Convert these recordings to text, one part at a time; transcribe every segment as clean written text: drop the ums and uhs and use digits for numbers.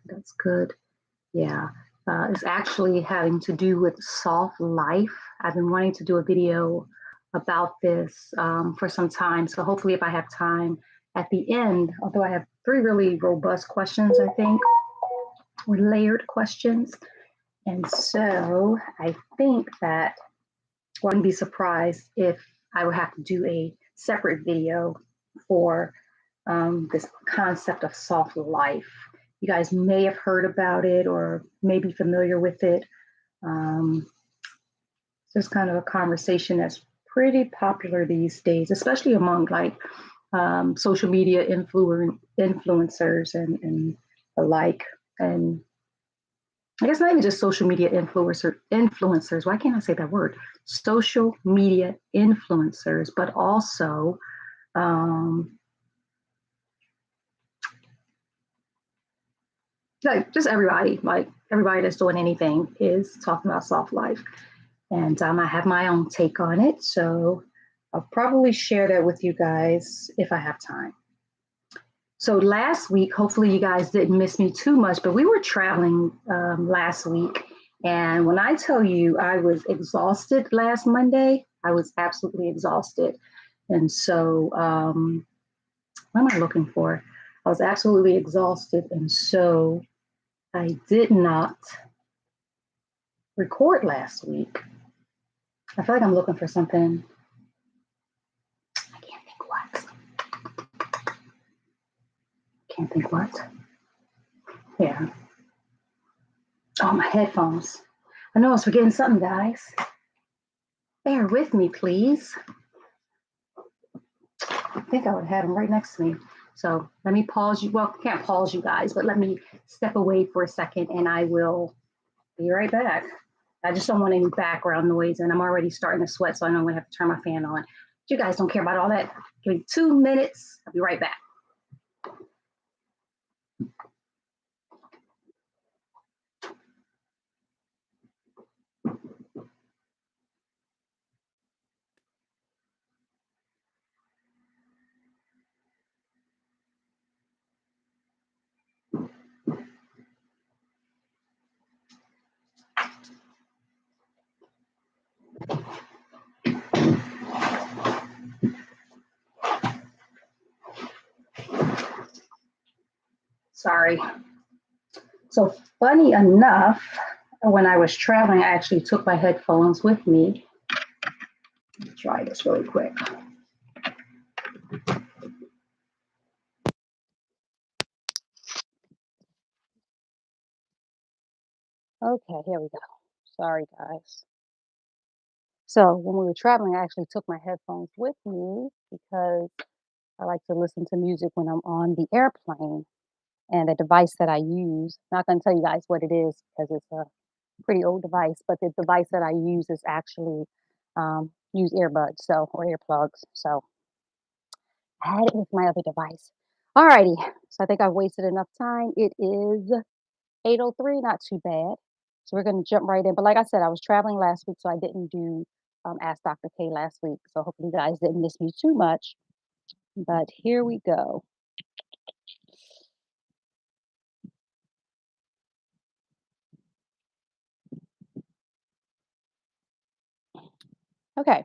That's good. Yeah. It's actually having to do with soft life. I've been wanting to do a video about this for some time. So hopefully, if I have time at the end, although I have three really robust questions, I think, or layered questions. And so I think that, well, I wouldn't be surprised if I would have to do a separate video for this concept of soft life. You guys may have heard about it or may be familiar with it. Um, it's kind of a conversation that's pretty popular these days, especially among like social media influencers and the like. And I guess not even just social media influencers. Why can't I say that word? Social media influencers, but also um, like everybody that's doing anything is talking about soft life. And I have my own take on it. So I'll probably share that with you guys if I have time. So last week, hopefully you guys didn't miss me too much, but we were traveling last week. And when I tell you I was exhausted last Monday, I was absolutely exhausted. And so, what am I looking for? I was absolutely exhausted. And so I did not record last week. I feel like I'm looking for something. I can't think what. Can't think what. Yeah. Oh, my headphones. I know I was forgetting something, guys. Bear with me, please. I think I would have had them right next to me. So let me pause you. Well, I can't pause you guys, but let me step away for a second and I will be right back. I just don't want any background noise and I'm already starting to sweat, so I know I'm going to have to turn my fan on. But you guys don't care about all that. Give me 2 minutes. I'll be right back. Sorry. So funny enough, when I was traveling, I actually took my headphones with me. Let's try this really quick. Okay, here we go. Sorry, guys. So when we were traveling, I actually took my headphones with me because I like to listen to music when I'm on the airplane. And the device that I use, not going to tell you guys what it is because it's a pretty old device, but the device that I use is actually use earbuds, so or earplugs. So I had it with my other device. Alrighty, so I think I've wasted enough time. It is 8:03, not too bad. So we're going to jump right in. But like I said, I was traveling last week, so I didn't do Ask Dr. K last week. So hopefully you guys didn't miss me too much. But here we go. Okay.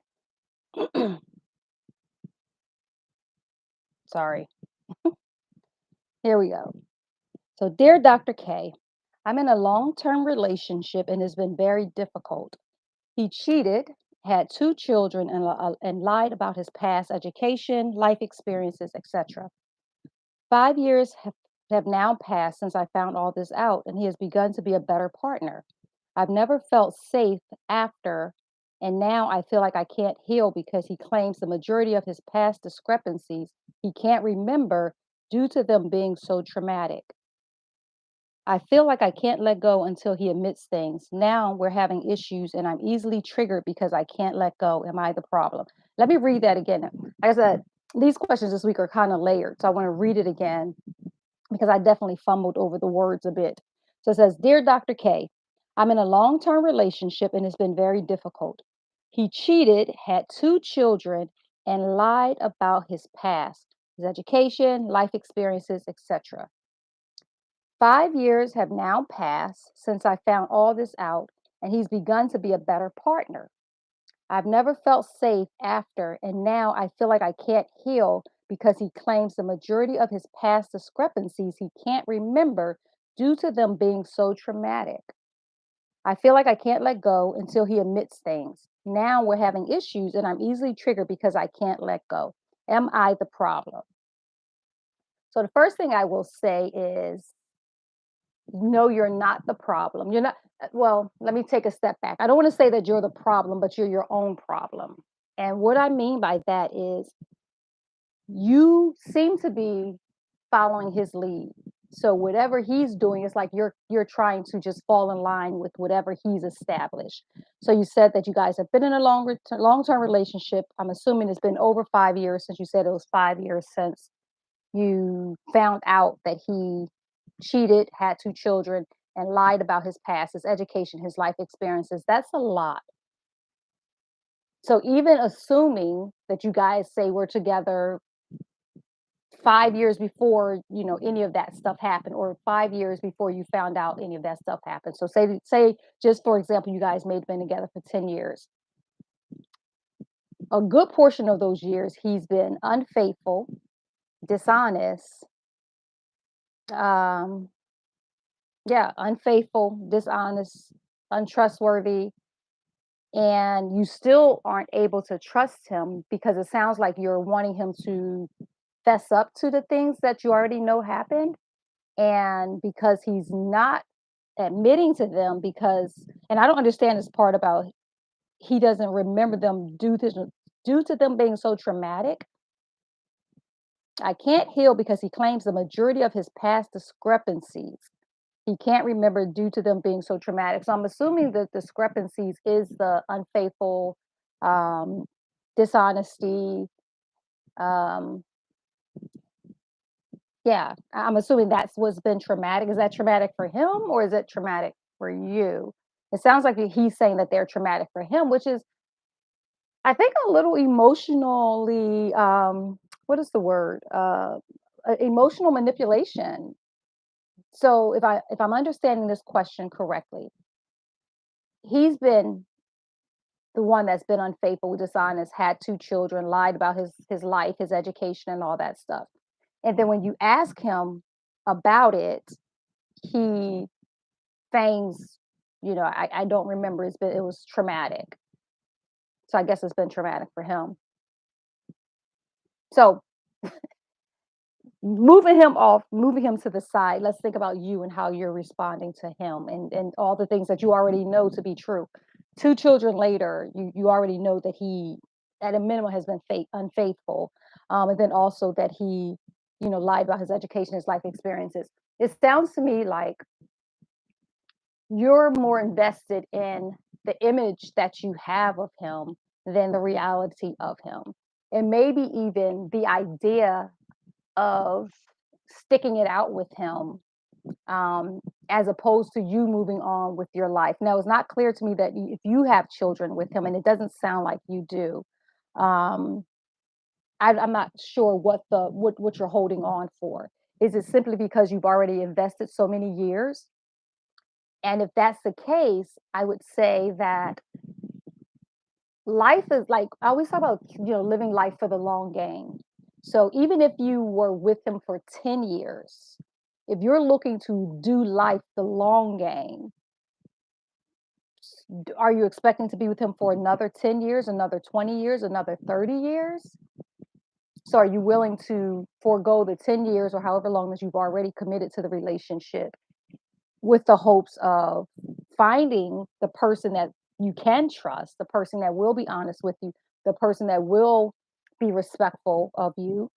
Sorry. Here we go. So, dear Dr. K, I'm in a long term relationship and it's been very difficult. He cheated, had two children, and lied about his past education, life experiences, etc. 5 years have now passed since I found all this out, and he has begun to be a better partner. I've never felt safe after, and now I feel like I can't heal because he claims the majority of his past discrepancies he can't remember due to them being so traumatic. I feel like I can't let go until he admits things. Now we're having issues and I'm easily triggered because I can't let go. Am I the problem? Let me read that again. Like I said, these questions this week are kind of layered. So I want to read it again because I definitely fumbled over the words a bit. So it says, Dear Dr. K, I'm in a long term relationship and it's been very difficult. He cheated, had two children, and lied about his past, his education, life experiences, etc. 5 years have now passed since I found all this out, and he's begun to be a better partner. I've never felt safe after, and now I feel like I can't heal because he claims the majority of his past discrepancies he can't remember due to them being so traumatic. I feel like I can't let go until he admits things. Now we're having issues, and I'm easily triggered because I can't let go. Am I the problem? So, the first thing I will say is no, you're not the problem. You're not, well, let me take a step back. I don't want to say that you're the problem, but you're your own problem. And what I mean by that is you seem to be following his lead. So whatever he's doing is like you're trying to just fall in line with whatever he's established. So you said that you guys have been in a long-term relationship. I'm assuming it's been over 5 years since you said it was 5 years since you found out that he cheated, had 2 children, and lied about his past, his education, his life experiences. That's a lot. So even assuming that you guys say we're together 5 years before, any of that stuff happened, or 5 years before you found out any of that stuff happened. So say just for example, you guys may have been together for 10 years. A good portion of those years, he's been unfaithful, dishonest, um, yeah, unfaithful, dishonest, untrustworthy, and you still aren't able to trust him because it sounds like you're wanting him to fess up to the things that you already know happened. And because he's not admitting to them, and I don't understand this part about he doesn't remember them due to them being so traumatic. I can't heal because he claims the majority of his past discrepancies he can't remember due to them being so traumatic. So I'm assuming the discrepancies is the unfaithful, um, dishonesty. Um, yeah, I'm assuming that's what's been traumatic. Is that traumatic for him or is it traumatic for you? It sounds like he's saying that they're traumatic for him, which is, I think, a little emotionally. What is the word? Emotional manipulation. So if I'm understanding this question correctly, he's been the one that's been unfaithful, dishonest, had 2 children, lied about his life, his education, and all that stuff. And then when you ask him about it, he feigns, I don't remember. It was traumatic. So I guess it's been traumatic for him. So moving him to the side, let's think about you and how you're responding to him and all the things that you already know to be true. 2 children later, you already know that he, at a minimum, has been unfaithful, and then also that he, lied about his education, his life experiences. It sounds to me like you're more invested in the image that you have of him than the reality of him, and maybe even the idea of sticking it out with him, as opposed to you moving on with your life. Now, it's not clear to me that if you have children with him, and it doesn't sound like you do. Um, I'm not sure what you're holding on for. Is it simply because you've already invested so many years? And if that's the case, I would say that life is like, I always talk about, living life for the long game. So even if you were with him for 10 years, if you're looking to do life the long game, are you expecting to be with him for another 10 years, another 20 years, another 30 years? So are you willing to forego the 10 years or however long as you've already committed to the relationship with the hopes of finding the person that you can trust, the person that will be honest with you, the person that will be respectful of you,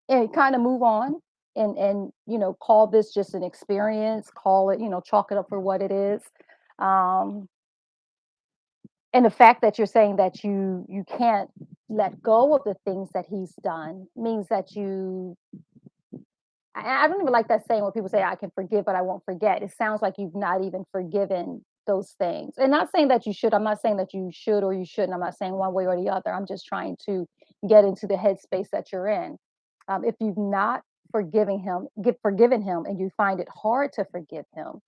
and kind of move on and call this just an experience, call it, chalk it up for what it is. Um, and the fact that you're saying that you can't let go of the things that he's done means that I don't even like that saying when people say, I can forgive, but I won't forget. It sounds like you've not even forgiven those things. And not saying that you should. I'm not saying that you should or you shouldn't. I'm not saying one way or the other. I'm just trying to get into the headspace that you're in. If you've not forgiven him, and you find it hard to forgive him,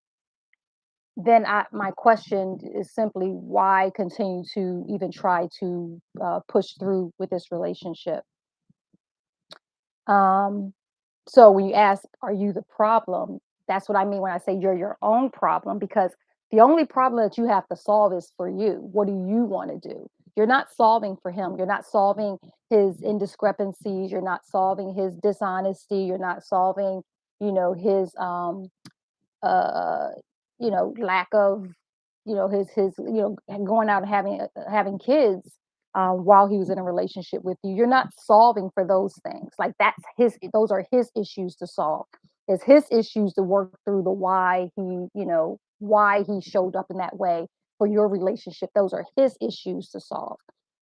then my question is simply why continue to even try to push through with this relationship? Um, so when you ask, are you the problem? That's what I mean when I say you're your own problem, because the only problem that you have to solve is for you. What do you want to do? You're not solving for him. You're not solving his indiscrepancies. You're not solving his dishonesty. You're not solving, his uh, lack of, his, going out and having kids while he was in a relationship with you. You're not solving for those things. Like those are his issues to solve. It's his issues to work through the why he showed up in that way for your relationship. Those are his issues to solve.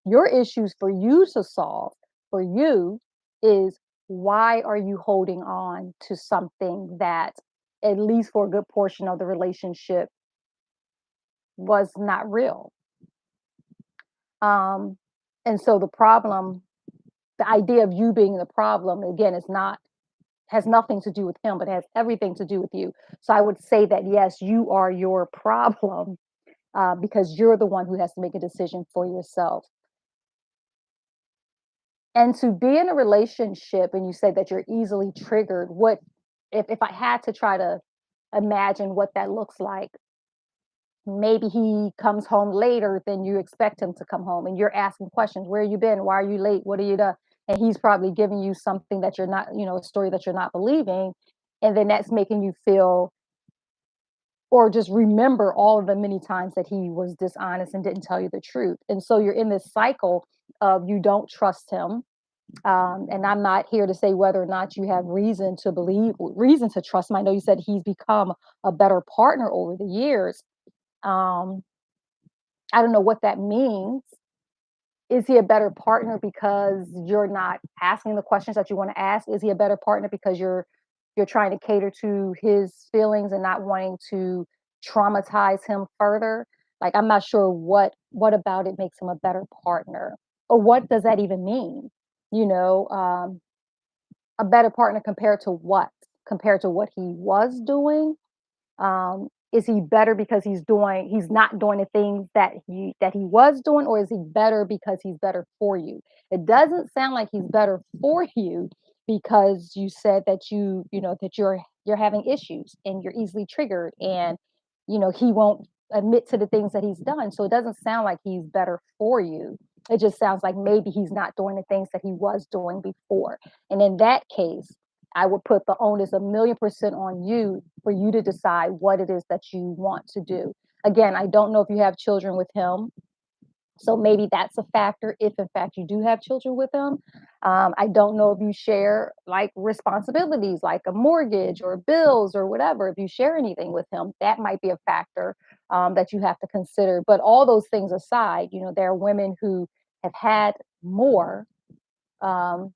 Your issues for you to solve for you is, why are you holding on to something that, at least for a good portion of the relationship, was not real? Um, and so the idea of you being the problem, again, is not has nothing to do with him, but has everything to do with you. So I would say that yes, you are your problem, because you're the one who has to make a decision for yourself. And to be in a relationship, and you say that you're easily triggered, what if I had to try to imagine what that looks like? Maybe he comes home later than you expect him to come home, and you're asking questions. Where you been? Why are you late? What are you done? And he's probably giving you something that you're not, a story that you're not believing. And then that's making you feel, or just remember all of the many times that he was dishonest and didn't tell you the truth. And so you're in this cycle of, you don't trust him. And I'm not here to say whether or not you have reason to trust him. I know you said he's become a better partner over the years. Um, I don't know what that means. Is he a better partner because you're not asking the questions that you want to ask? Is he a better partner because you're trying to cater to his feelings and not wanting to traumatize him further? Like, I'm not sure what about it makes him a better partner, or what does that even mean? You know, a better partner compared to what? Compared to what he was doing? Is he better because he's not doing the things that he was doing, or is he better because he's better for you? It doesn't sound like he's better for you, because you said that that you're having issues and you're easily triggered, and he won't admit to the things that he's done. So it doesn't sound like he's better for you. It just sounds like maybe he's not doing the things that he was doing before. And in that case, I would put the onus 1,000,000% on you, for you to decide what it is that you want to do. Again, I don't know if you have children with him, so maybe that's a factor if in fact you do have children with him. I don't know if you share like responsibilities like a mortgage or bills or whatever. If you share anything with him, that might be a factor that you have to consider. But all those things aside, there are women who have had more, um,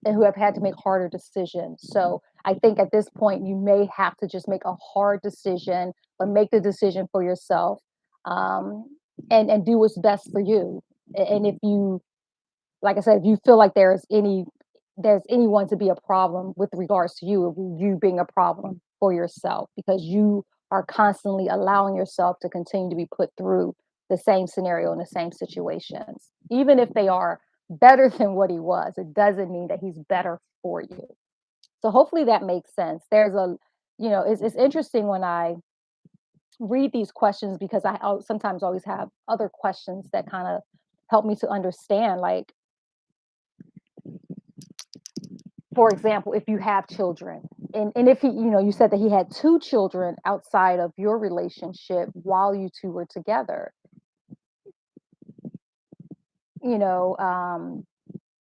and who have had to make harder decisions. So I think at this point, you may have to just make a hard decision, but make the decision for yourself, um, and do what's best for you. And if you, like I said, if you feel like there's anyone to be a problem with regards to you, it would be you being a problem for yourself, because you are constantly allowing yourself to continue to be put through the same scenario and the same situations, even if they are better than what he was. It doesn't mean that he's better for you. So hopefully that makes sense. It's interesting when I read these questions, because sometimes always have other questions that kind of help me to understand. Like, for example, if you have children, and if you said that he had two children outside of your relationship while you two were together, you know,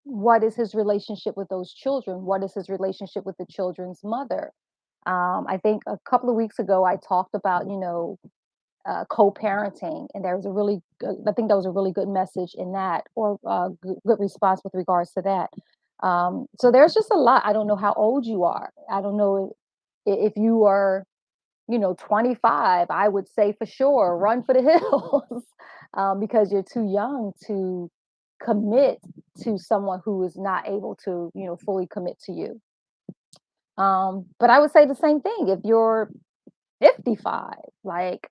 what is his relationship with those children? What is his relationship with the children's mother? I think a couple of weeks ago I talked about, co-parenting, and I think that was a really good message in that, or good response with regards to that. So there's just a lot. I don't know how old you are. I don't know if you are, 25. I would say for sure run for the hills, because you're too young to commit to someone who is not able to, fully commit to you. But I would say the same thing if you're 55, like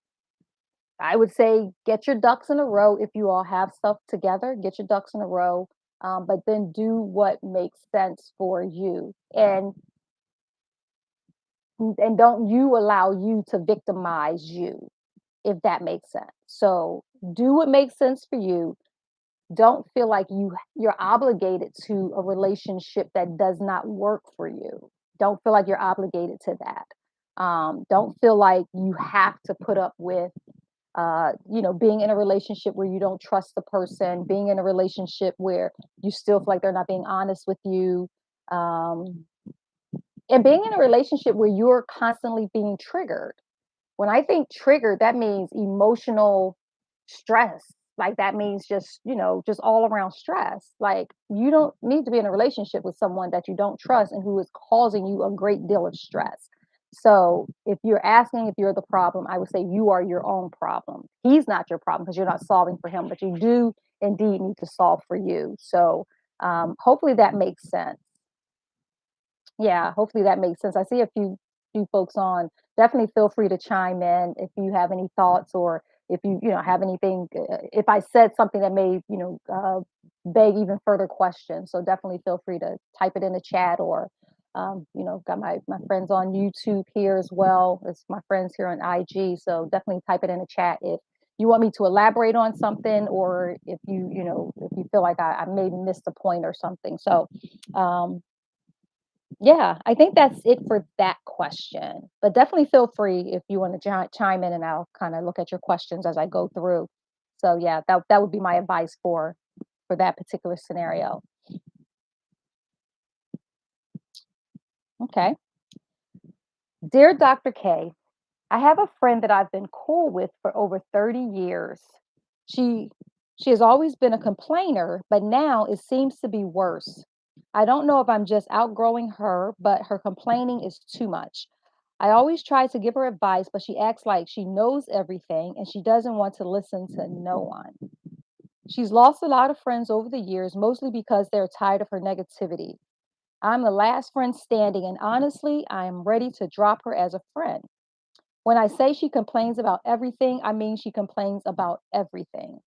I would say get your ducks in a row if you all have stuff together, get your ducks in a row, but then do what makes sense for you. And don't you allow you to victimize you, if that makes sense. So do what makes sense for you. Don't feel like you're obligated to a relationship that does not work for you. Don't feel like you're obligated to that. Don't feel like you have to put up with being in a relationship where you don't trust the person, being in a relationship where you still feel like they're not being honest with you, um, and being in a relationship where you're constantly being triggered. When I think triggered, that means emotional stress. Like that means just all around stress. Like you don't need to be in a relationship with someone that you don't trust and who is causing you a great deal of stress. So if you're asking if you're the problem, I would say you are your own problem. He's not your problem because you're not solving for him, but you do indeed need to solve for you. So hopefully that makes sense. Yeah, hopefully that makes sense. I see a few folks on. Definitely feel free to chime in if you have any thoughts or if you have anything. If I said something that may beg even further questions, so definitely feel free to type it in the chat or got my friends on YouTube here as well as my friends here on IG. So definitely type it in the chat if you want me to elaborate on something or if if you feel like I maybe missed a point or something. So um, yeah, I think that's it for that question. But definitely feel free if you want to chime in and I'll kind of look at your questions as I go through. So yeah, that would be my advice for that particular scenario. Okay. Dear Dr. K, I have a friend that I've been cool with for over 30 years. She she has always been a complainer, but now it seems to be worse. I don't know if I'm just outgrowing her, but her complaining is too much. I always try to give her advice, but she acts like she knows everything and she doesn't want to listen to no one. She's lost a lot of friends over the years, mostly because they're tired of her negativity. I'm the last friend standing, and honestly, I am ready to drop her as a friend. When I say she complains about everything, I mean she complains about everything.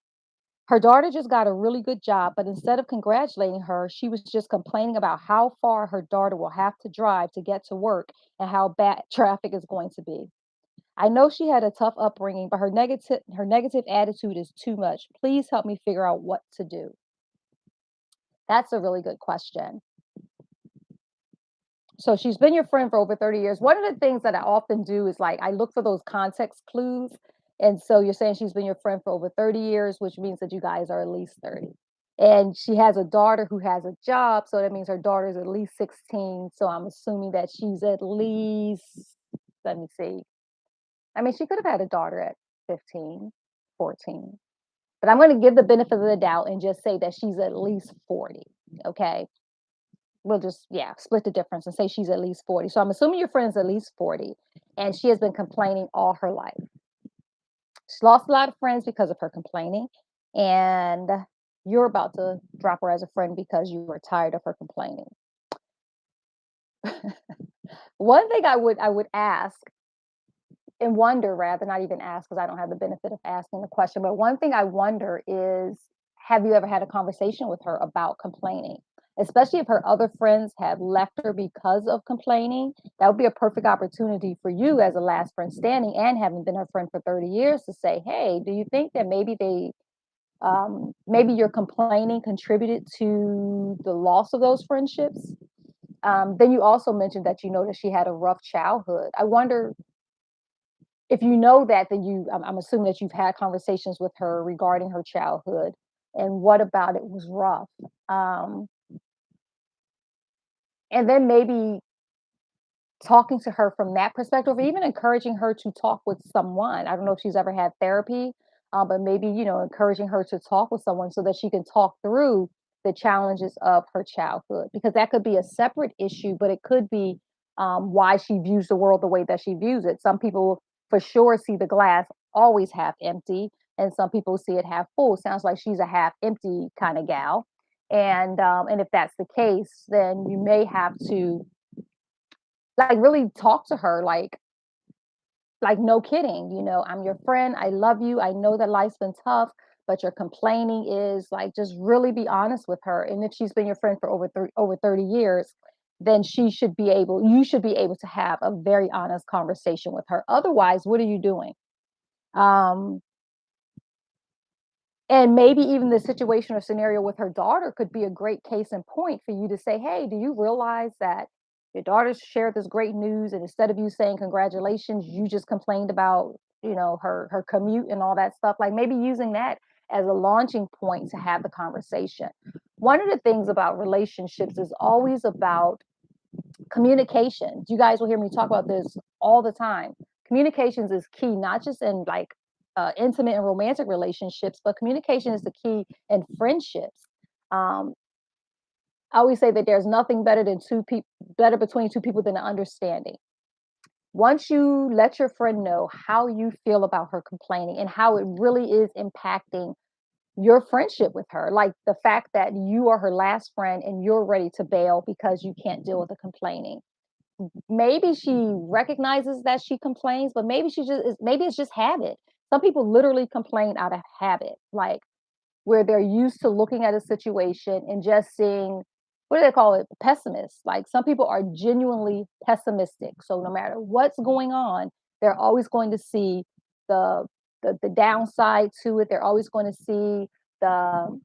Her daughter just got a really good job, but instead of congratulating her, she was just complaining about how far her daughter will have to drive to get to work and how bad traffic is going to be. I know she had a tough upbringing, but her negative attitude is too much. Please help me figure out what to do. That's a really good question. So she's been your friend for over 30 years. One of the things that I often do is like I look for those context clues. And so you're saying she's been your friend for over 30 years, which means that you guys are at least 30. And she has a daughter who has a job. So that means her daughter is at least 16. So I'm assuming that she's at least, let me see. I mean, she could have had a daughter at 15, 14. But I'm going to give the benefit of the doubt and just say that she's at least 40. Okay. We'll just, yeah, split the difference and say she's at least 40. So I'm assuming your friend is at least 40 and she has been complaining all her life. She's lost a lot of friends because of her complaining. And you're about to drop her as a friend because you were tired of her complaining. One thing I would ask and wonder rather, not even ask because I don't have the benefit of asking the question, but one thing I wonder is have you ever had a conversation with her about complaining? Especially if her other friends have left her because of complaining, that would be a perfect opportunity for you as a last friend standing and having been her friend for 30 years to say, hey, do you think that maybe your complaining contributed to the loss of those friendships? Then you also mentioned that you know that she had a rough childhood. I wonder if you know that, then I'm assuming that you've had conversations with her regarding her childhood and what about it was rough. Um, and then maybe talking to her from that perspective, or even encouraging her to talk with someone. I don't know if she's ever had therapy, but maybe, encouraging her to talk with someone so that she can talk through the challenges of her childhood, because that could be a separate issue, but it could be why she views the world the way that she views it. Some people for sure see the glass always half empty, and some people see it half full. Sounds like she's a half empty kind of gal. And if that's the case, then you may have to like really talk to her like, no kidding, "I'm your friend, I love you, I know that life's been tough, but your complaining is" like, just really be honest with her, and if she's been your friend for over 30 years, then you should be able to have a very honest conversation with her. Otherwise, what are you doing? Um, and maybe even the situation or scenario with her daughter could be a great case in point for you to say, "Hey, do you realize that your daughter shared this great news, and instead of you saying congratulations, you just complained about, her commute and all that stuff." Like maybe using that as a launching point to have the conversation. One of the things about relationships is always about communication. You guys will hear me talk about this all the time. Communications is key, not just in like intimate and romantic relationships, but communication is the key in friendships. Um, I always say that there's nothing better between two people than an understanding. Once you let your friend know how you feel about her complaining and how it really is impacting your friendship with her, like the fact that you are her last friend and you're ready to bail because you can't deal with the complaining. Maybe she recognizes that she complains, but maybe it's just habit. Some people literally complain out of habit, like where they're used to looking at a situation and just seeing, what do they call it? Pessimists. Like some people are genuinely pessimistic. So no matter what's going on, they're always going to see the the downside to it. They're always going to see the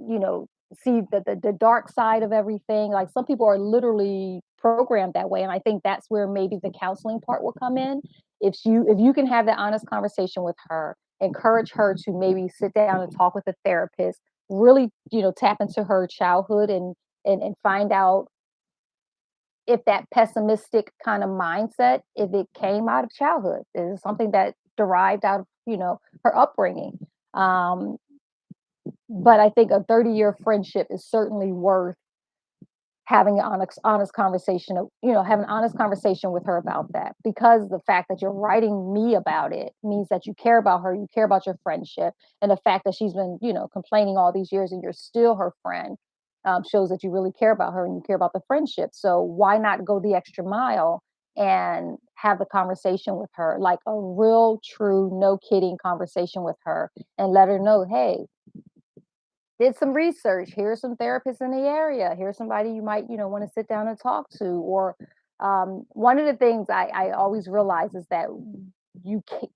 you know see the dark side of everything. Like some people are literally programmed that way, and I think that's where maybe the counseling part will come in. If you can have that honest conversation with her, encourage her to maybe sit down and talk with a therapist, really, tap into her childhood and find out if that pessimistic kind of mindset, if it came out of childhood. Is it something that derived out of, her upbringing? Um, but I think a 30-year friendship is certainly worth having an honest conversation have an honest conversation with her about that, because the fact that you're writing me about it means that you care about her, you care about your friendship, and the fact that she's been complaining all these years and you're still her friend, shows that you really care about her and you care about the friendship. So why not go the extra mile and have the conversation with her, like a real true no kidding conversation with her, and let her know, hey, did some research. Here's some therapists in the area. Here's somebody you might, want to sit down and talk to. Or one of the things I always realize is that you can't,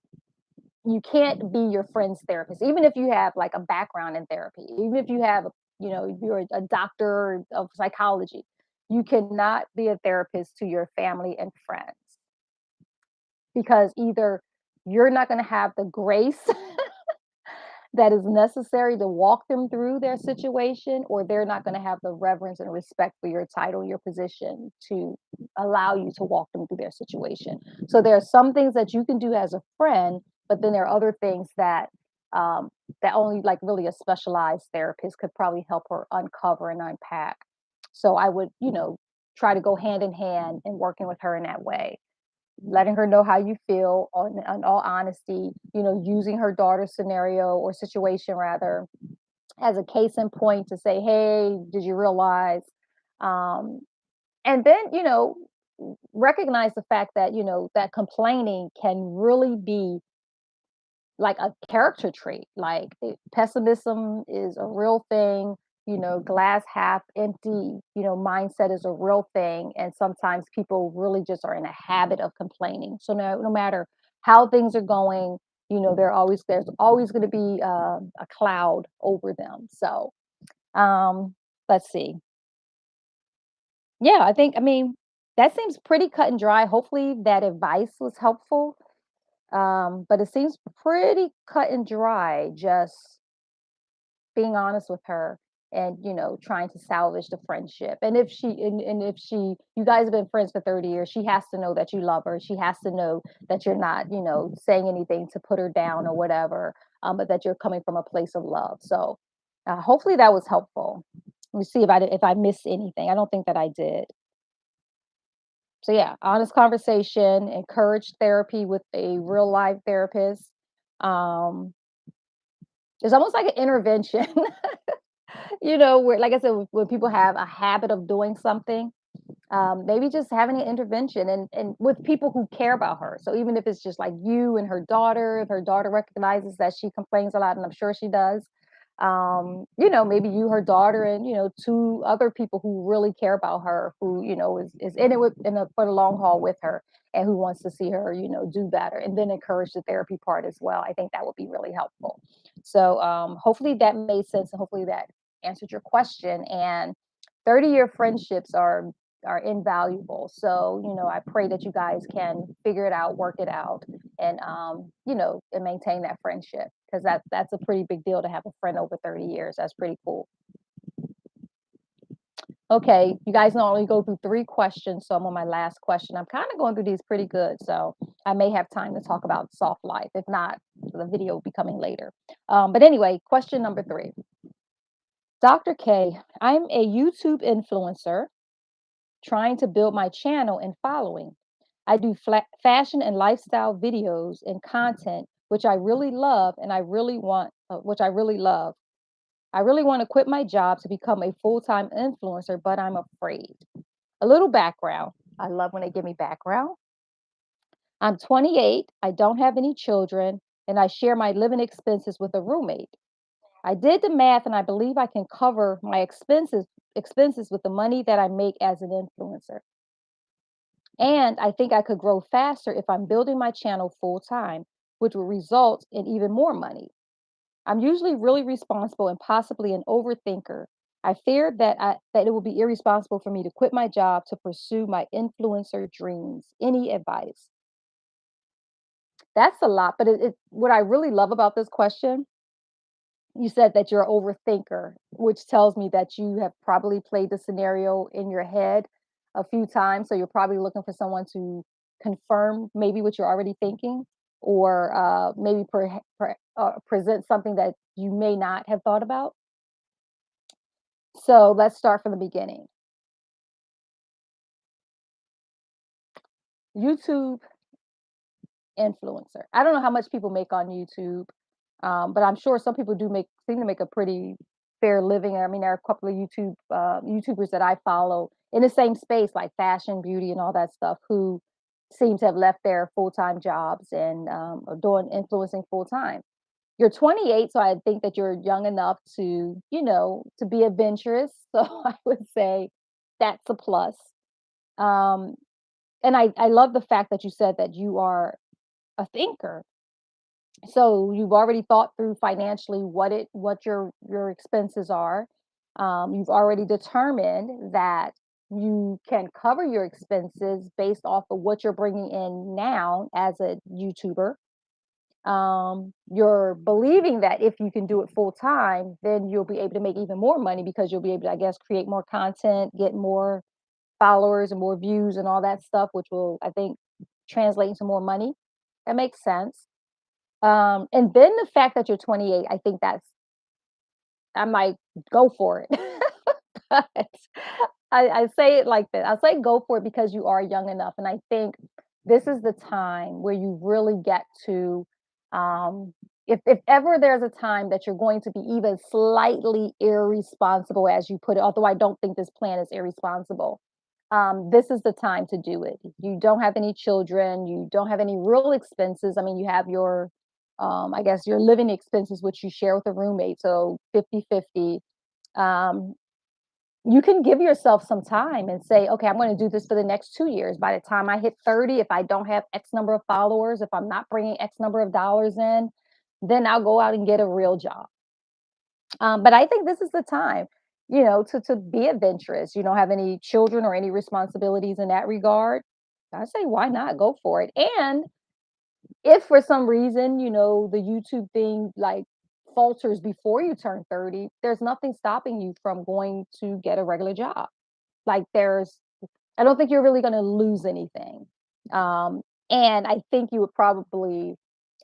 you can't be your friend's therapist, even if you have like a background in therapy, even if you have, you're a doctor of psychology. You cannot be a therapist to your family and friends, because either you're not going to have the grace that is necessary to walk them through their situation, or they're not going to have the reverence and respect for your title, your position, to allow you to walk them through their situation. So there are some things that you can do as a friend, but then there are other things um, that only like really a specialized therapist could probably help her uncover and unpack. So I would, try to go hand in hand in working with her in that way, letting her know how you feel on all honesty, using her daughter's scenario or situation rather as a case in point to say, hey, did you realize? Um, and then, recognize the fact that, that complaining can really be like a character trait. Like pessimism is a real thing, glass half empty, mindset is a real thing. And sometimes people really just are in a habit of complaining. So no matter how things are going, there's always going to be a cloud over them. So um, let's see. Yeah, I mean, that seems pretty cut and dry. Hopefully that advice was helpful. But it seems pretty cut and dry, just being honest with her and, trying to salvage the friendship. And if she you guys have been friends for 30 years, she has to know that you love her. She has to know that you're not, saying anything to put her down or whatever, but that you're coming from a place of love. So hopefully that was helpful. Let me see if I missed anything. I don't think that I did. So yeah, honest conversation, encourage therapy with a real live therapist. Um, it's almost like an intervention, where, like I said, when people have a habit of doing something, Maybe just having an intervention and with people who care about her. So even if it's just like you and her daughter, if her daughter recognizes that she complains a lot, and I'm sure she does, maybe you, her daughter, and two other people who really care about her, who is in it for the long haul with her, and who wants to see her, do better, and then encourage the therapy part as well. I think that would be really helpful. So hopefully that made sense, and hopefully that answered your question. And 30-year friendships are invaluable. So, I pray that you guys can figure it out, work it out, and and maintain that friendship, because that's a pretty big deal to have a friend over 30 years. That's pretty cool. Okay, you guys normally go through three questions, so I'm on my last question. I'm kind of going through these pretty good, so I may have time to talk about soft life. If not, the video will be coming later. But anyway, question number three. Dr. K, I'm a YouTube influencer trying to build my channel and following. I do fashion and lifestyle videos and content, which I really love, and which I really love. I really want to quit my job to become a full time influencer, but I'm afraid. A little background. I love when they give me background. I'm 28. I don't have any children, and I share my living expenses with a roommate. I did the math, and I believe I can cover my expenses with the money that I make as an influencer. And I think I could grow faster if I'm building my channel full time, which will result in even more money. I'm usually really responsible and possibly an overthinker. I fear that it will be irresponsible for me to quit my job to pursue my influencer dreams. Any advice? That's a lot, but what I really love about this question, you said that you're an overthinker, which tells me that you have probably played the scenario in your head a few times. So you're probably looking for someone to confirm maybe what you're already thinking, or maybe present something that you may not have thought about. So let's start from the beginning. YouTube influencer. I don't know how much people make on YouTube, but I'm sure some people do seem to make a pretty fair living. I mean, there are a couple of YouTubers that I follow in the same space, like fashion, beauty, and all that stuff, who seem to have left their full time jobs and are doing influencing full time. You're 28, so I think that you're young enough to be adventurous. So I would say that's a plus. Um, and I love the fact that you said that you are a thinker. So you've already thought through financially what your expenses are. You've already determined that you can cover your expenses based off of what you're bringing in now as a YouTuber. You're believing that if you can do it full time, then you'll be able to make even more money, because you'll be able to, I guess, create more content, get more followers and more views and all that stuff, which will, I think, translate into more money. That makes sense. And then the fact that you're 28, I think I might go for it. But I say it like this. I say go for it because you are young enough. And I think this is the time where you really get to, if ever there's a time that you're going to be even slightly irresponsible, as you put it, although I don't think this plan is irresponsible, this is the time to do it. You don't have any children, you don't have any real expenses. I mean, you have your, I guess, your living expenses, which you share with a roommate. So 50-50. Um, you can give yourself some time and say, okay, I'm going to do this for the next 2 years. By the time I hit 30, if I don't have X number of followers, if I'm not bringing X number of dollars in, then I'll go out and get a real job. But I think this is the time, to be adventurous. You don't have any children or any responsibilities in that regard. I say, why not go for it? And if for some reason, the YouTube thing like falters before you turn 30, there's nothing stopping you from going to get a regular job. Like I don't think you're really going to lose anything. Um, and I think you would probably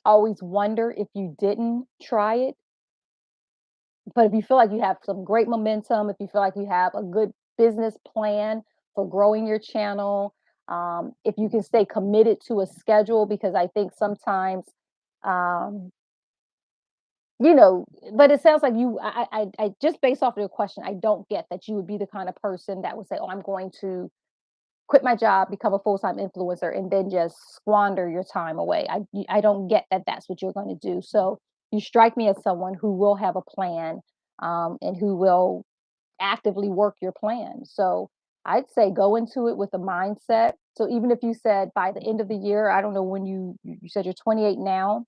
always wonder if you didn't try it. But if you feel like you have some great momentum, if you feel like you have a good business plan for growing your channel, if you can stay committed to a schedule, because I think sometimes, um, but it sounds like I just based off of your question, I don't get that you would be the kind of person that would say, "Oh, I'm going to quit my job, become a full-time influencer, and then just squander your time away. I don't get that that's what you're going to do. So you strike me as someone who will have a plan, and who will actively work your plan. So I'd say go into it with a mindset. So even if you said by the end of the year, I don't know when you said you're 28 now.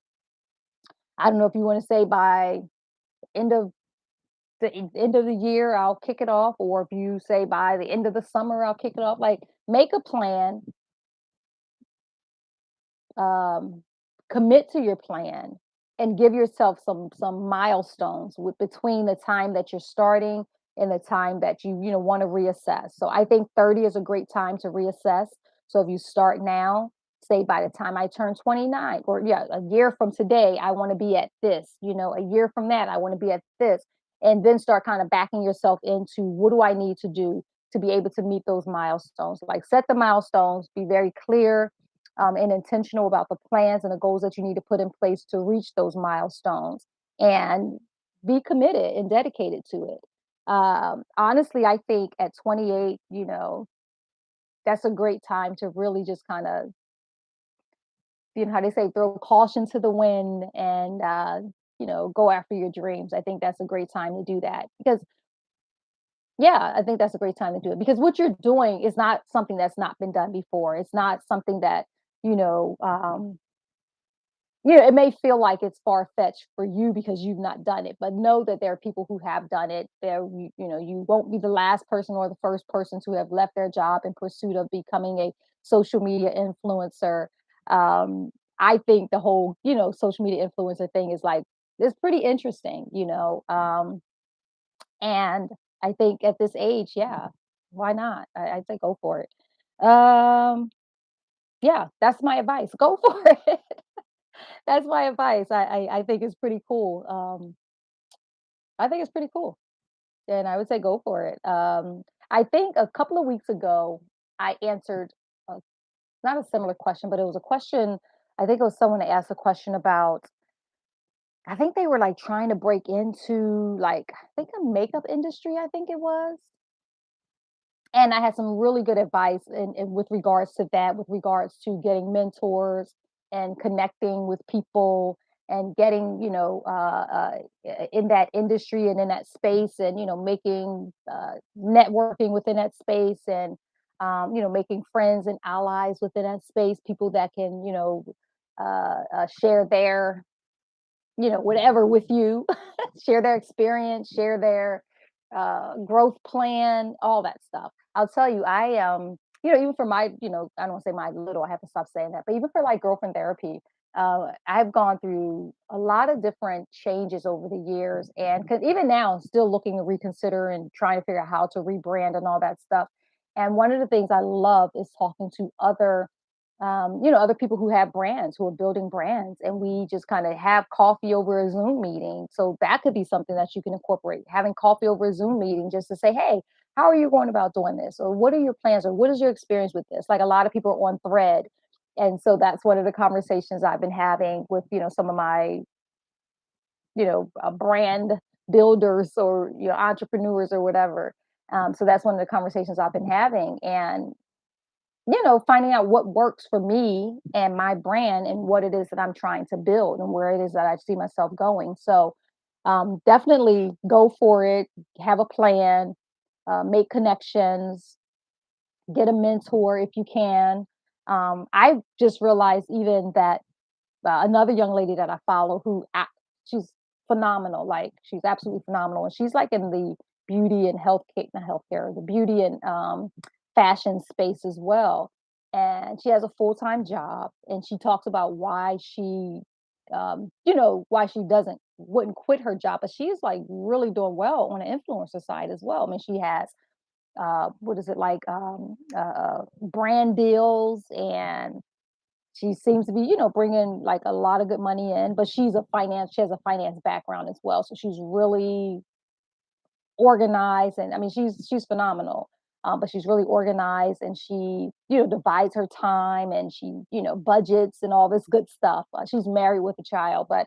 I don't know if you want to say by end of end of the year I'll kick it off, or if you say by the end of the summer I'll kick it off. Like make a plan, um, commit to your plan, and give yourself some milestones with between the time that you're starting and the time that you want to reassess. So I think 30 is a great time to reassess. So if you start now, say by the time I turn 29, or yeah, a year from today I want to be at this, a year from that I want to be at this, and then start kind of backing yourself into what do I need to do to be able to meet those milestones. Like set the milestones, be very clear, and intentional about the plans and the goals that you need to put in place to reach those milestones, and be committed and dedicated to it. Honestly, I think at 28, that's a great time to really just kind of, how they say, throw caution to the wind, and, go after your dreams. I think that's a great time to do that because, yeah, I think that's a great time to do it because what you're doing is not something that's not been done before. It's not something that, you know, um, it may feel like it's far-fetched for you because you've not done it, but know that there are people who have done it. You won't be the last person or the first person to have left their job in pursuit of becoming a social media influencer. Um, I think the whole, social media influencer thing is like, it's pretty interesting. And I think at this age, yeah, why not? I'd say go for it. Yeah, that's my advice. Go for it. That's my advice. I think it's pretty cool. I think it's pretty cool, and I would say go for it. I think a couple of weeks ago, I answered not a similar question, but it was a question. I think it was someone that asked a question about. I think they were like trying to break into like I think a makeup industry. I think it was, and I had some really good advice in with regards to that, with regards to getting mentors and connecting with people and getting, in that industry and in that space, and, making, networking within that space, and, making friends and allies within that space, people that can, share their, whatever with you, share their experience, share their growth plan, all that stuff. I'll tell you, even for my, I don't want to say my little, I have to stop saying that, but even for like girlfriend therapy, I've gone through a lot of different changes over the years, and 'cause even now, still looking to reconsider and trying to figure out how to rebrand and all that stuff. And one of the things I love is talking to other people who have brands, who are building brands, and we just kind of have coffee over a Zoom meeting. So that could be something that you can incorporate, having coffee over a Zoom meeting just to say, hey, how are you going about doing this? Or what are your plans? Or what is your experience with this? Like a lot of people are on Thread. And so that's one of the conversations I've been having with, some of my, brand builders, or, entrepreneurs or whatever. So that's one of the conversations I've been having. And finding out what works for me and my brand and what it is that I'm trying to build and where it is that I see myself going. So, definitely go for it, have a plan, make connections, get a mentor if you can. I just realized even that another young lady that I follow she's phenomenal. Like she's absolutely phenomenal, and she's like in the beauty and healthcare, not healthcare, the beauty and fashion space as well. And she has a full time job, and she talks about why why she doesn't wouldn't quit her job, but she's like really doing well on the influencer side as well. I mean, she has what is it like brand deals, and she seems to be, bringing like a lot of good money in, but she has a finance background as well. So she's really organized, and I mean, she's phenomenal. But she's really organized, and she, divides her time, and she, budgets and all this good stuff. She's married with a child, but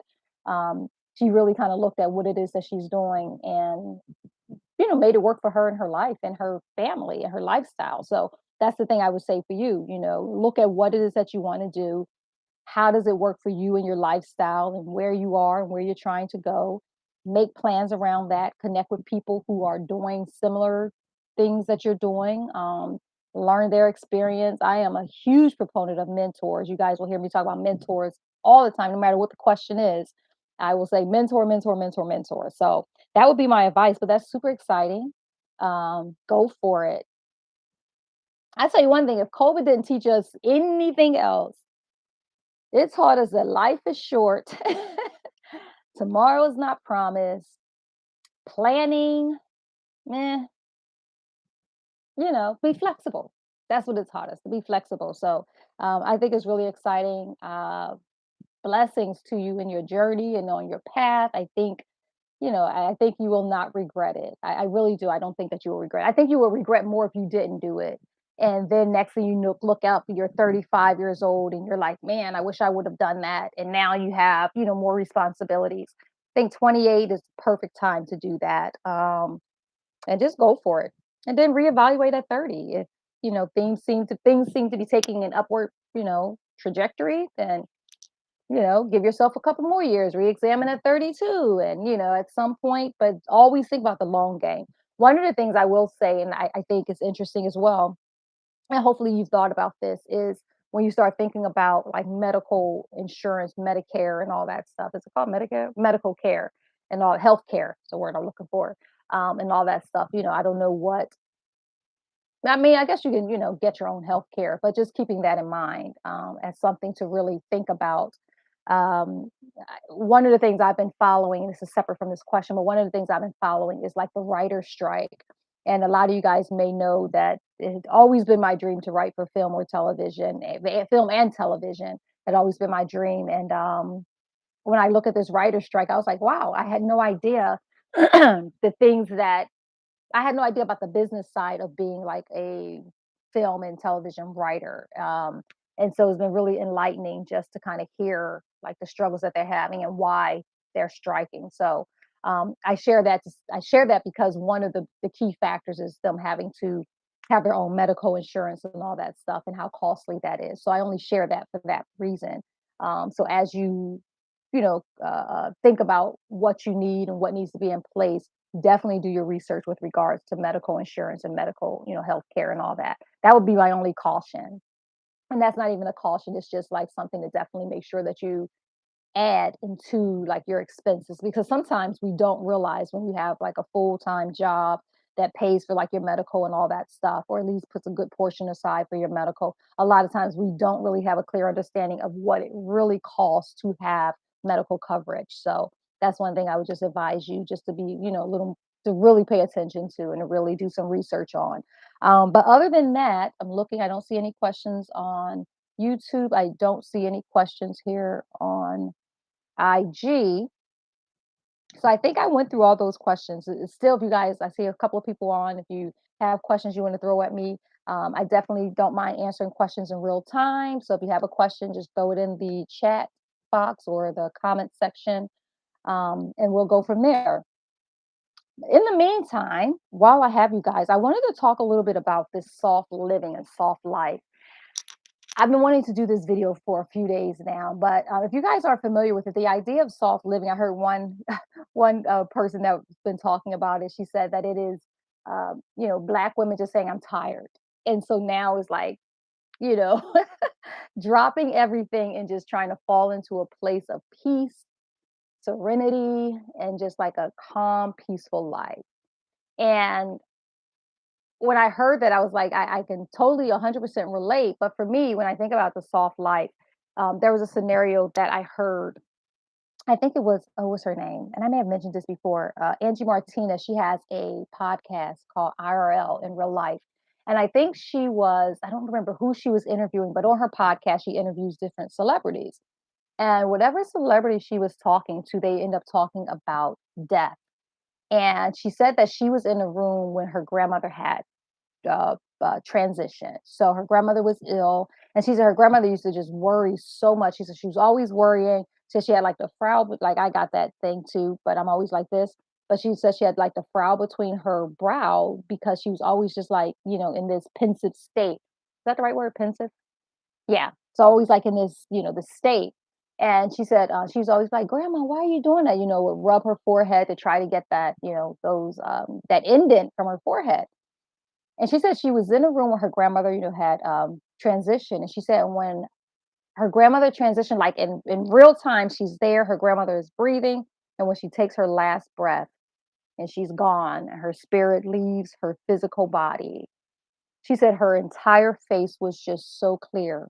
she really kind of looked at what it is that she's doing, and made it work for her and her life and her family and her lifestyle. So that's the thing I would say for you, look at what it is that you want to do. How does it work for you and your lifestyle and where you are and where you're trying to go? Make plans around that. Connect with people who are doing similar things that you're doing. Learn their experience. I am a huge proponent of mentors. You guys will hear me talk about mentors all the time, no matter what the question is. I will say mentor, mentor, mentor, mentor. So that would be my advice, but that's super exciting. Go for it. I tell you one thing, if COVID didn't teach us anything else, it taught us that life is short. Tomorrow is not promised. Planning, meh, be flexible. That's what it taught us, to be flexible. So I think it's really exciting. Blessings to you in your journey and on your path. I think you will not regret it. I really do. I don't think that you will regret it. I think you will regret more if you didn't do it. And then next thing you know, look out, you're 35 years old and you're like, man, I wish I would have done that. And now you have, more responsibilities. I think 28 is the perfect time to do that. And just go for it. And then reevaluate at 30. If, things seem to be taking an upward, trajectory, then give yourself a couple more years, re-examine at 32, and at some point, but always think about the long game. One of the things I will say, and I think is interesting as well, and hopefully you've thought about this, is when you start thinking about like medical insurance, Medicare, and all that stuff. Is it called Medicare? Medical care and all health care, is the word I'm looking for. And all that stuff. I don't know what I mean, I guess you can, get your own health care, but just keeping that in mind as something to really think about. One of the things I've been following, this is separate from this question, but one of the things I've been following is like the writer's strike. And a lot of you guys may know that it's always been my dream to write for film or television, film and television had always been my dream. And when I look at this writer's strike, I was like, wow, I had no idea the things that I had no idea about the business side of being like a film and television writer. And so it's been really enlightening just to kind of hear like the struggles that they're having and why they're striking. So I share that because one of the key factors is them having to have their own medical insurance and all that stuff and how costly that is. So I only share that for that reason. So as think about what you need and what needs to be in place, definitely do your research with regards to medical insurance and medical, health care and all that. That would be my only caution. And that's not even a caution. It's just like something to definitely make sure that you add into like your expenses, because sometimes we don't realize when you have like a full-time job that pays for like your medical and all that stuff, or at least puts a good portion aside for your medical. A lot of times we don't really have a clear understanding of what it really costs to have medical coverage. So that's one thing I would just advise you just to be, a little, to really pay attention to and to really do some research on. But other than that, I don't see any questions on YouTube. I don't see any questions here on IG. So I think I went through all those questions. It's still, if you guys, I see a couple of people on. If you have questions you want to throw at me, I definitely don't mind answering questions in real time. So if you have a question, just throw it in the chat box or the comment section, and we'll go from there. In the meantime, while I have you guys, I wanted to talk a little bit about this soft living and soft life. I've been wanting to do this video for a few days now, but if you guys are familiar with it, the idea of soft living, I heard one one person that's been talking about it. She said that it is, black women just saying I'm tired, and so now it's like, you know, dropping everything and just trying to fall into a place of peace, serenity, and just like a calm, peaceful life. And when I heard that, I was like, I can totally 100% relate. But for me, when I think about the soft life, there was a scenario that I heard. I think it was, oh, what's her name? And I may have mentioned this before. Angie Martinez, she has a podcast called IRL in Real Life. And I think I don't remember who she was interviewing, but on her podcast, she interviews different celebrities. And whatever celebrity she was talking to, they end up talking about death. And she said that she was in a room when her grandmother had transition. So her grandmother was ill, and she said her grandmother used to just worry so much. She said she was always worrying. She said she had like the frown, like I got that thing too, but I'm always like this. but she said she had like the frown between her brow because she was always just like, in this pensive state. Is that the right word? Pensive? Yeah. So always like in this, the state. And she said, she was always like, Grandma, why are you doing that? Would rub her forehead to try to get that, that indent from her forehead. And she said she was in a room where her grandmother, had transitioned. And she said when her grandmother transitioned, like in real time, she's there, her grandmother is breathing. And when she takes her last breath and she's gone, and her spirit leaves her physical body, she said her entire face was just so clear.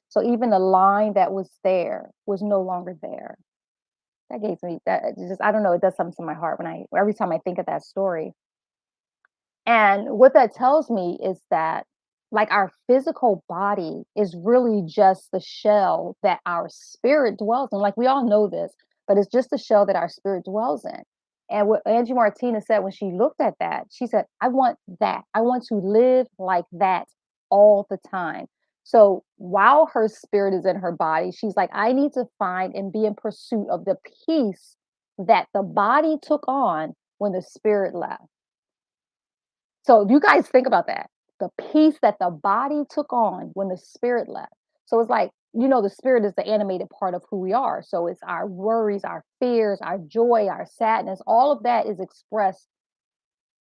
So even the line that was there was no longer there. That gave me that it just I don't know, it does something to my heart when I every time I think of that story. And what that tells me is that, like, our physical body is really just the shell that our spirit dwells in. Like, we all know this, but it's just the shell that our spirit dwells in. And what Angie Martinez said when she looked at that, she said, I want that. I want to live like that all the time. So while her spirit is in her body, she's like, I need to find and be in pursuit of the peace that the body took on when the spirit left. So you guys think about that. The peace that the body took on when the spirit left. So it's like, the spirit is the animated part of who we are. So it's our worries, our fears, our joy, our sadness, all of that is expressed,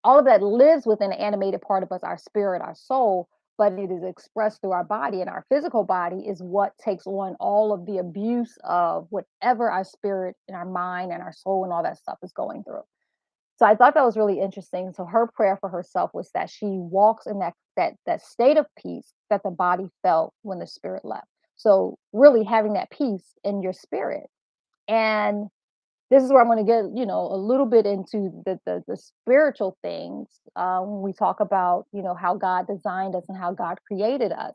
all of that lives within the animated part of us, our spirit, our soul, but it is expressed through our body. And our physical body is what takes on all of the abuse of whatever our spirit and our mind and our soul and all that stuff is going through. So I thought that was really interesting. So her prayer for herself was that she walks in that state of peace that the body felt when the spirit left. So really having that peace in your spirit. And this is where I'm going to get, a little bit into the spiritual things when we talk about, how God designed us and how God created us.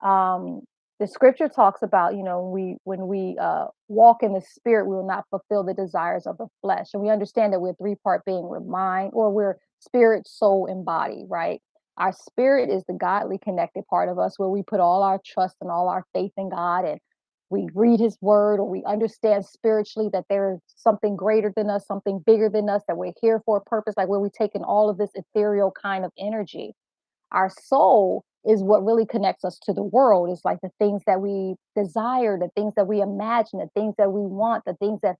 Um, the scripture talks about, when we walk in the spirit, we will not fulfill the desires of the flesh. And we understand that we're three-part being, we're mind, or we're spirit, soul, and body, right? Our spirit is the godly connected part of us where we put all our trust and all our faith in God, and we read his word, or we understand spiritually that there's something greater than us, something bigger than us, that we're here for a purpose, like where we take in all of this ethereal kind of energy. Our soul is what really connects us to the world. It's like the things that we desire, the things that we imagine, the things that we want, the things that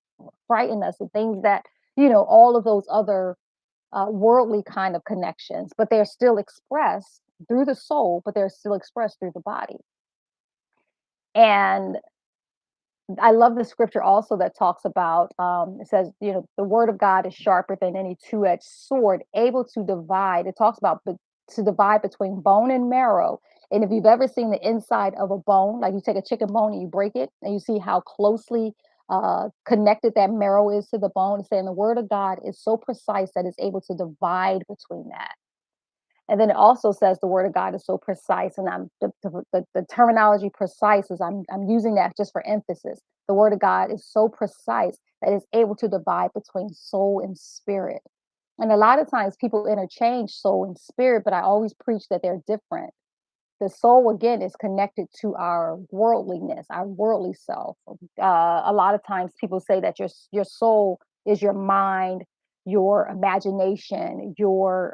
frighten us, the things that, all of those other worldly kind of connections, but they're still expressed through the soul, but they're still expressed through the body. And I love the scripture also that talks about, it says, the word of God is sharper than any two-edged sword, able to divide. It talks about to divide between bone and marrow. And if you've ever seen the inside of a bone, like you take a chicken bone and you break it, and you see how closely connected that marrow is to the bone, it's saying the word of God is so precise that it's able to divide between that. And then it also says the word of God is so precise, and the terminology precise is I'm using that just for emphasis. The word of God is so precise that it's able to divide between soul and spirit. And a lot of times people interchange soul and spirit, but I always preach that they're different. The soul again is connected to our worldliness, our worldly self. A lot of times people say that your soul is your mind, your imagination, your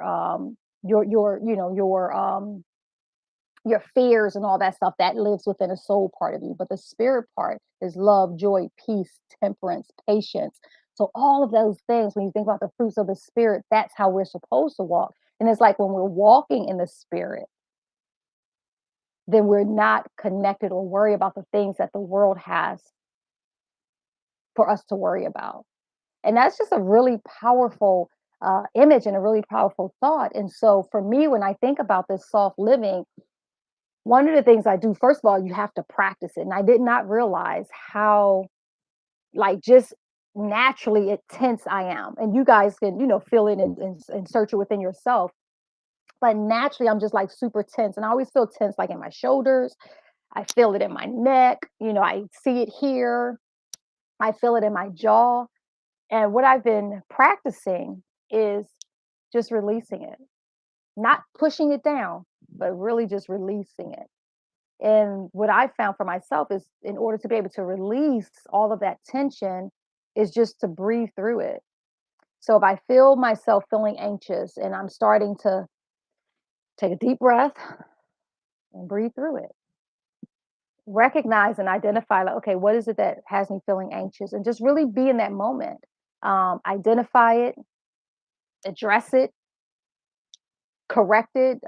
fears and all that stuff that lives within a soul part of you. But the spirit part is love, joy, peace, temperance, patience. So all of those things, when you think about the fruits of the spirit, that's how we're supposed to walk. And it's like when we're walking in the spirit, then we're not connected or worry about the things that the world has for us to worry about. And that's just a really powerful image and a really powerful thought. And so for me, when I think about this soft living, one of the things I do, first of all, you have to practice it. And I did not realize how, like, just naturally tense I am. And you guys can, feel it and search it within yourself. But naturally, I'm just like super tense. And I always feel tense, like in my shoulders. I feel it in my neck. I see it here. I feel it in my jaw. And what I've been practicing is just releasing it, not pushing it down, but really just releasing it. And what I found for myself is in order to be able to release all of that tension is just to breathe through it. So if I feel myself feeling anxious and I'm starting to take a deep breath and breathe through it, recognize and identify, like, okay, what is it that has me feeling anxious? And just really be in that moment. Identify it, address it, correct it,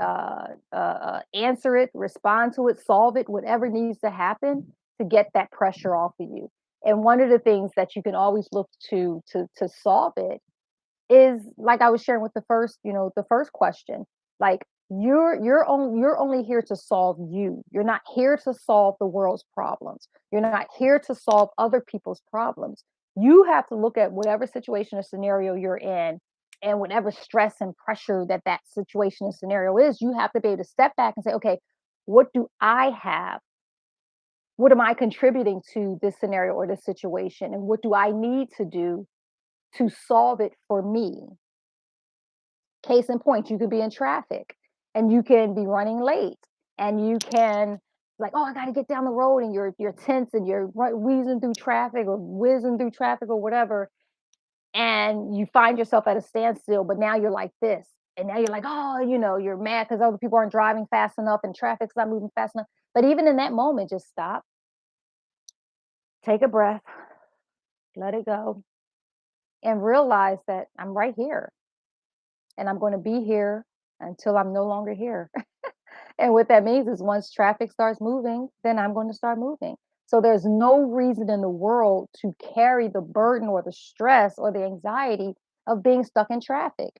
answer it, respond to it, solve it, whatever needs to happen to get that pressure off of you. And one of the things that you can always look to solve it is, like I was sharing with the first, the first question, like you're only here to solve you. You're not here to solve the world's problems. You're not here to solve other people's problems. You have to look at whatever situation or scenario you're in, and whatever stress and pressure that that situation and scenario is, you have to be able to step back and say, okay, what do I have? What am I contributing to this scenario or this situation? And what do I need to do to solve it for me? Case in point, you could be in traffic and you can be running late, and you can, like, oh, I got to get down the road, and you're tense and you're wheezing through traffic or whizzing through traffic or whatever, and you find yourself at a standstill, but now you're like this. And now you're like, oh, you're mad because other people aren't driving fast enough and traffic's not moving fast enough. But even in that moment, just stop, take a breath, let it go, and realize that I'm right here and I'm going to be here until I'm no longer here. And what that means is once traffic starts moving, then I'm going to start moving. So there's no reason in the world to carry the burden or the stress or the anxiety of being stuck in traffic,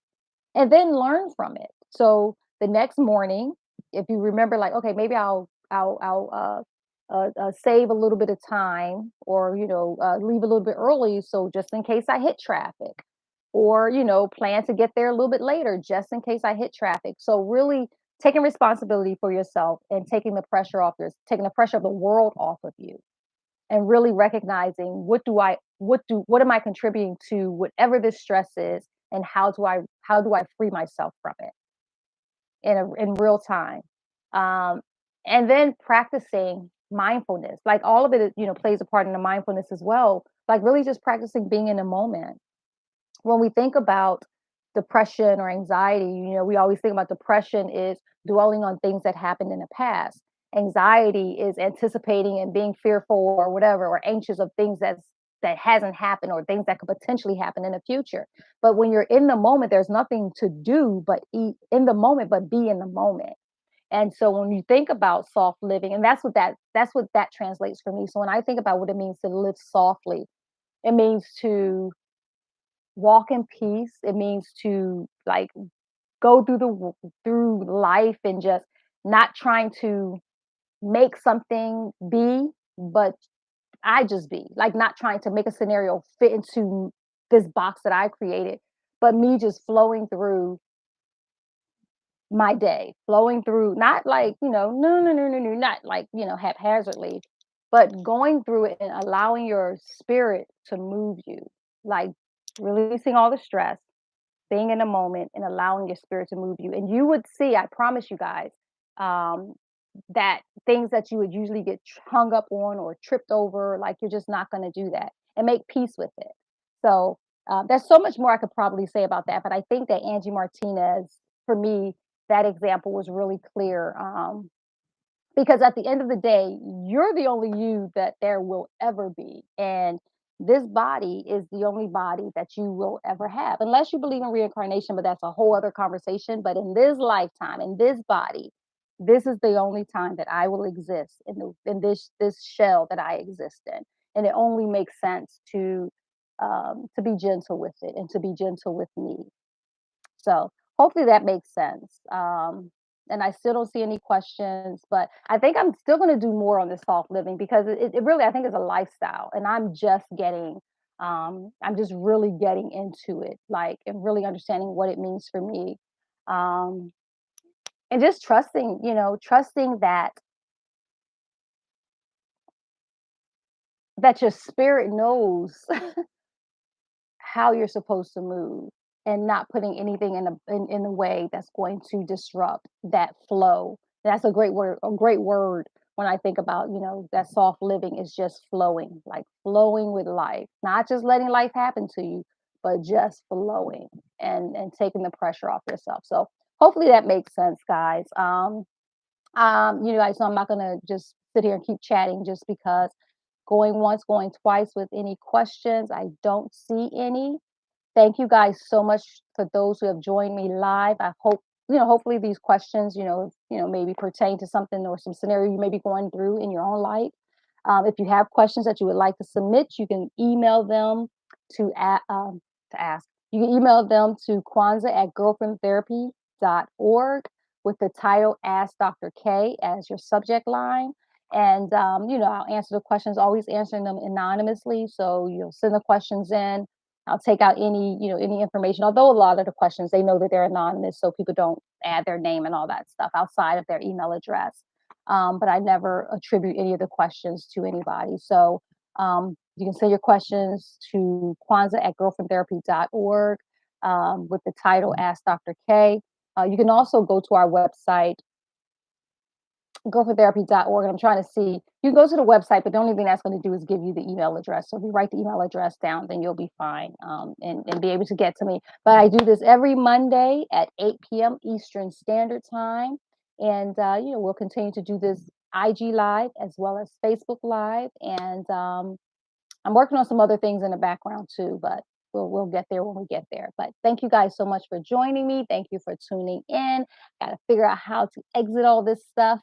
and then learn from it. So the next morning, if you remember, like, okay, maybe I'll save a little bit of time, or leave a little bit early, so just in case I hit traffic, or plan to get there a little bit later just in case I hit traffic. So really taking responsibility for yourself and taking the pressure of the world off of you, and really recognizing what am I contributing to whatever this stress is, and how do I free myself from it in real time. um, and then practicing mindfulness, like all of it plays a part in the mindfulness as well, like really just practicing being in a moment. When we think about depression or anxiety, we always think about depression is dwelling on things that happened in the past. Anxiety is anticipating and being fearful or whatever, or anxious of things that hasn't happened or things that could potentially happen in the future. But when you're in the moment, there's nothing to do but eat in the moment, but be in the moment. And so when you think about soft living, and that's what that translates for me. So when I think about what it means to live softly, it means to walk in peace. It means to, like, go through life and just not trying to make something be, but I just be. Like, not trying to make a scenario fit into this box that I created, but me just flowing through my day, flowing through, not like, no, no, no, no, no, not like, haphazardly, but going through it and allowing your spirit to move you, like releasing all the stress, being in a moment and allowing your spirit to move you. And you would see, I promise you guys, um, that things that you would usually get hung up on or tripped over, like you're just not going to do that, and make peace with it. So there's so much more I could probably say about that, but I think that Angie Martinez, for me, that example was really clear. Because at the end of the day, you're the only you that there will ever be. And this body is the only body that you will ever have, unless you believe in reincarnation, but that's a whole other conversation. But in this lifetime, in this body, this is the only time that I will exist in this shell that I exist in. And it only makes sense to be gentle with it and to be gentle with me. So hopefully that makes sense. And I still don't see any questions, but I think I'm still going to do more on this soft living because it really, I think, is a lifestyle, and I'm just really getting into it, like, and really understanding what it means for me. Um, and just trusting that your spirit knows how you're supposed to move, and not putting anything in the way that's going to disrupt that flow. That's a great word when I think about, that soft living is just flowing, like flowing with life, not just letting life happen to you, but just flowing and taking the pressure off yourself. So hopefully that makes sense, guys. You guys know I'm not gonna just sit here and keep chatting just because going once, going twice with any questions. I don't see any. Thank you guys so much for those who have joined me live. I hope, hopefully these questions, maybe pertain to something or some scenario you may be going through in your own life. If you have questions that you would like to submit, you can email them to, to ask. You can email them to Kwanzaa@girlfriendtherapy.org with the title Ask Dr. K as your subject line. And, I'll answer the questions, always answering them anonymously. So you'll send the questions in. I'll take out any information. Although a lot of the questions, they know that they're anonymous, so people don't add their name and all that stuff outside of their email address. But I never attribute any of the questions to anybody. So you can send your questions to Kwanzaa@girlfriendtherapy.org with the title Ask Dr. K. You can also go to our website, girlfriendtherapy.org. And I'm trying to see, you can go to the website, but the only thing that's going to do is give you the email address. So if you write the email address down, then you'll be fine, and be able to get to me. But I do this every Monday at 8 p.m. Eastern Standard Time. And, we'll continue to do this IG Live as well as Facebook Live. And I'm working on some other things in the background too, but we'll get there when we get there. But thank you guys so much for joining me. Thank you for tuning in. Got to figure out how to exit all this stuff.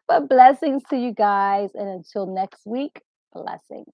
But blessings to you guys. And until next week, blessings.